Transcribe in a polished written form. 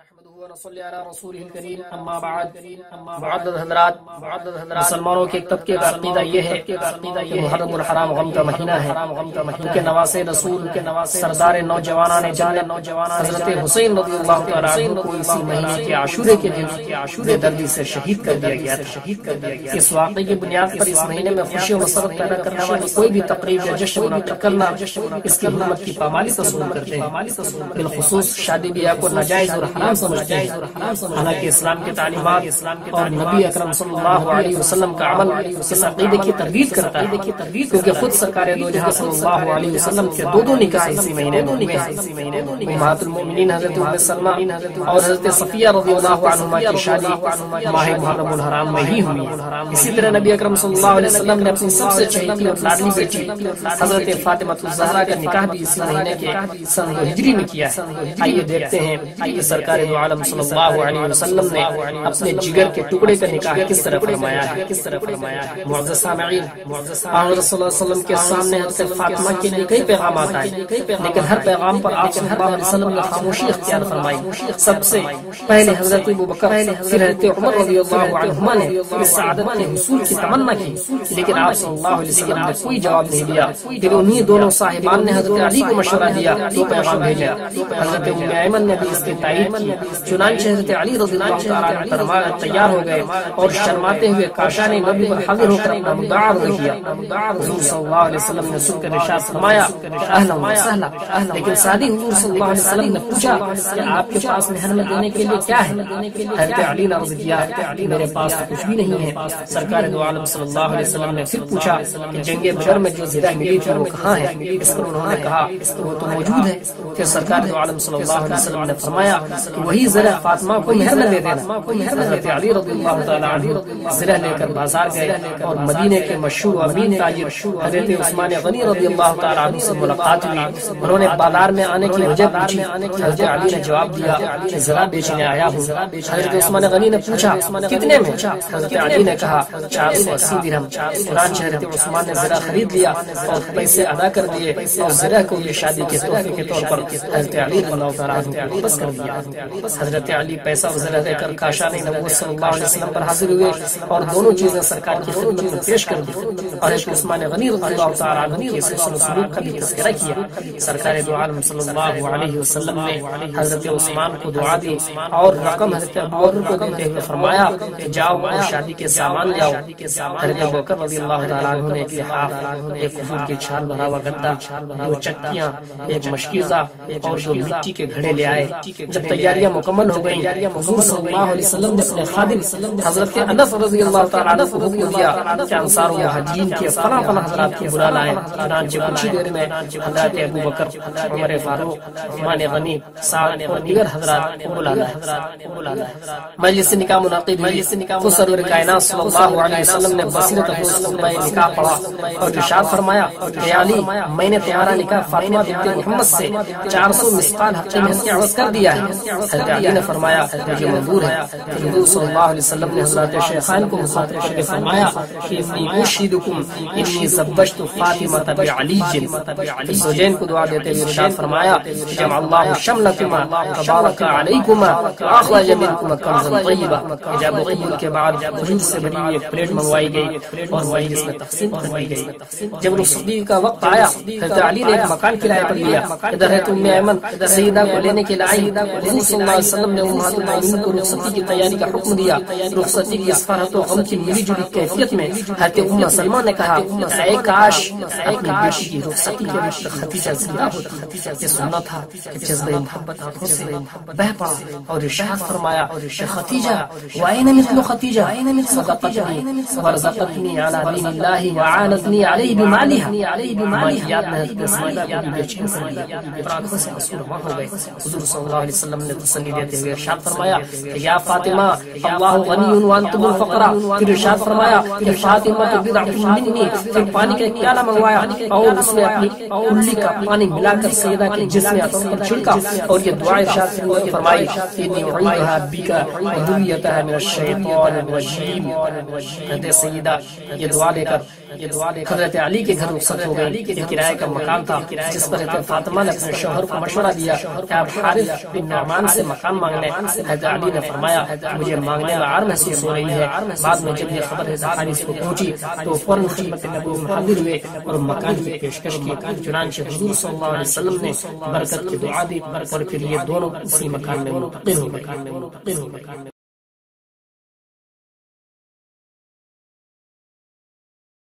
نحمده ونصلي على رسوله الكريم اما بعد معزز حضرات مسلمانوں کے ایک طبقے کا عقیدہ یہ ہے کہ محرم الحرام غم کا مہینہ ہے کیونکہ نواسے رسول سردار نوجوانان جان حضرت حسین رضی اللہ تعالی عنہ کو اسی مہینے کے عاشورے کے دن بے دردی سے شہید کر دیا گیا تھا۔ اس واقعے کی بنیاد پر اس مہینے میں خوشی و مسرت پیدا کرنے والی کوئی بھی تقریب یا جشن منعقد کرنا اس کی حرمت کی پامالی تصور کرتے ہیں، بالخصوص شادی بیاہ کو ناجائز اور حرام سمجھتے ہیں، حالانکہ اسلام کے تعلیمات اور نبی اکرم صلی اللہ علیہ وسلم کا عمل اس عقیدے کی تردید کرتا ہے، کیونکہ خود سرکار دو جہاں صلی اللہ علیہ وسلم کے دو نکاح اسی مہینے میں ہوئے ہیں۔ امہات المؤمنین حضرت ام سلمہ اور حضرت صفیہ رضی اللہ عنہما کی شادی ماہ محرم الحرام میں ہی ہوئی ہے۔ اسی طرح نبی اکرم صلی اللہ علیہ وسلم نے اپنی سب سے چہیتی اور لاڈلی بیٹی حضرت فاطمہ الزہرا کا نکاح بھی اسی مہینے کے سن ہجری میں کیا ہے۔ آئیے دیکھتے ہیں کہ سرکار دو عالم صلی اللہ علیہ وسلم نے اپنے جگر کے ٹکڑے کا نکاح کس طرح فرمایا ہے۔ معزز سامعین، حضرت صلی اللہ علیہ وسلم کے سامنے حضرت فاطمہ کے لیے کئی پیغامات آئے، لیکن ہر پیغام پر آپ صلی اللہ علیہ وسلم نے خاموشی اختیار فرمائی۔ سب سے پہلے حضرت ابوبکر پھر حضرت عمر رضی اللہ عنہما نے اس سعادت کے حصول کی تمنا کی، لیکن آپ صلی اللہ علیہ وسلم نے کوئی جواب نہیں دیا۔ پھر انہی دونوں صاحبان نے حضرت علی کو مشورہ دیا تو پیغام بھیجا۔ حضرت ام ایمن نے بھی اس کی تائید کی، چنانچہ حضرت علی رضی اللہ تعالی عنہ تیار ہو گئے اور شرماتے ہوئے کاشان نبی پر حاضر ہو کر اپنا مدعا عرض کیا۔ حضور صلی اللہ علیہ وسلم نے سن کر ارشاد فرمایا اہلا و سہلا، لیکن سادی حضور صلی اللہ علیہ وسلم نے پوچھا کہ آپ کے پاس مہر میں دینے کے لیے کیا ہے؟ حضرت علی نے عرض کیا میرے پاس تو کچھ بھی نہیں ہے۔ سرکار دو عالم صلی اللہ علیہ وسلم نے پھر پوچھا کہ جنگ بدر میں جو زرہ ملی تھی وہ کہاں ہے؟ اس پر انہوں نے کہا وہ تو موجود ہے۔ پھر سرکار دو عالم صلی اللہ علیہ وسلم نے فرمایا کہ وہی زرہ فاطمہ کو مہر میں دے دینا۔ حضرت علی رضی اللہ تعالی عنہ زرہ لے کر بازار گئے اور مدینے کے مشہور امین تاجر حضرت عثمان غنی رضی اللہ تعالی عنہ سے ملاقات ہوئی۔ انہوں نے بازار میں آنے کی وجہ پوچھی۔ حضرت علی نے جواب دیا کہ زرہ بیچنے آیا ہوں۔ حضرت عثمان غنی نے پوچھا کتنے میں؟ حضرت علی نے کہا 480 درہم۔ چنانچہ حضرت عثمان نے زرہ خرید لیا اور پیسے ادا کر دیے اور زرہ کو یہ شادی کے تحفے کے طور پر حضرت علی رضی اللہ تعالی عنہ کو واپس کر دیا۔ حضرت علی پیسہ و زرہ دے کر کاشان نبوت صلی اللہ علیہ وسلم پر حاضر ہوئے اور دونوں چیزیں سرکار کی خدمت میں پیش کر دی۔ حضرت عثمان غنی رضی اللہ تعالی عنہ کی حسن و سلوک کا بھی تذکرہ کیا۔ سرکار دو عالم صلی اللہ علیہ وسلم نے حضرت عثمان کو دعا دی اور رقم حضرت ابوبکر کو دیتے ہوئے فرمایا کہ جاؤ اور شادی کے سامان لے آؤ۔ حضرت ابوبکر رضی اللہ تعالی عنہ نے ایک لحاف، ایک کھجور کی چھال بھرا ہوا گدا، دو چکیاں، ایک مشکیزہ اور دو مٹی کے گھڑے لے آئے۔ جب تیاریاں مکمل ہو گئیں حضور صلی اللہ علیہ وسلم نے اپنے خادم حضرت انس رضی اللہ تعالی عنہ کو حکم دیا کہ انصار و مہاجرین کے فلاں حضرات کو بلا لائیں۔ چنانچہ کچھ ہی دیر میں حضرت ابوبکر، عمر فاروق، عثمان غنی، سعد اور دیگر حضرات کو بلا لائے۔ مجلس نکاح منعقد ہوئی۔ خود سرور کائنات صلی اللہ علیہ وسلم نے بصیرت خطبہ نکاح پڑھا اور ارشاد فرمایا کہ علی میں نے تمہارا نکاح فاطمہ بنت محمد سے 400 مسقال حق میں سے عوض کر دیا ہے۔ حضرت علی نے فرمایا مجھے منظور ہے۔ حضور صلی اللہ علیہ وسلم نے حضرت شیخان کو مخاطب کر کے فرمایا کہ انی اشہدکم انی زوجت فاطمہ بعلی۔ زوجین کو دعا دیتے ہوئے ارشاد فرمایا جمع اللہ شملکما وبارک علیکما واخرج منکما کنزا طیبا۔ جب قبول کے بعد کھجور سے بنی ہوئی ایک پلیٹ منگوائی گئی اور مجلس میں تقسیم کروائی گئی۔ جب رخصتی کا وقت آیا حضرت علی نے ایک مکان کرایہ پر لیا۔ ادھر ہے ام ایمن سیدہ کو لینے کے لیے آئی۔ حضور صلی اللہ علیہ وسلم نے امہات المؤمنین کو رخصتی کی تیاری کا حکم دیا۔ رخصتی کی اس فرحت و غم کی ملی جلی کیفیت میں حضرت ام سلمہ نے کہا اے کاش اپنی بیٹی کی رخصتی کے وقت خدیجہ زندہ ہوتی۔ یہ سننا تھا کہ جذبہ محبت آنکھوں سے بہہ پڑا اور ارشاد فرمایا کہ خدیجہ وَأَيْنَ مِثْلُ خدیجہ صدقتنی ورزقتنی علی دین اللہ وعانتنی علیہ بمالها۔ مالیات میں حضرت سیدہ کو بھی بیچ کر سنیا آنکھوں سے آنسو رواں ہو گئے۔ حضور صلی اللہ علیہ وسلم نے تسلی دیتے ہوئے ارشاد فرمایا کہ یا فاطمہ اللہ غنی وانتم الفقراء۔ پھر ارشاد فرمایا کہ فاطمہ بضعۃ منی۔ پھر پانی کا پیالہ منگوایا اور اس میں اپنی انگلی کا پانی ملا کر سیدہ کے جسم اعظم پر چھڑکا اور یہ دعا ارشاد فرمائی انی اعیذھا بک وذریتھا من الشیطان الرجیم۔ حضرت سیدہ یہ دعا لے کر یہ دعا حضرت علی کے گھر رخصت ہو گئی. یہ کرایہ کا مکان تھا جس پر حضرت فاطمہ نے اپنے شوہر کو مشورہ دیا کہ آپ حارث بن نعمان سے مکان مانگ لیں. حضرت علی نے فرمایا مجھے مانگنے میں عار محسوس ہو رہی ہے. بعد میں جب یہ خبر حضرت حارث کو پہنچی تو فوراً خدمت نبی میں حاضر ہوئے اور مکان کی پیشکش کی. چنانچہ حضور صلی اللہ علیہ وسلم نے برکت کی دعا دی اور پھر یہ دونوں اسی مکان میں منتقل ہو گئے.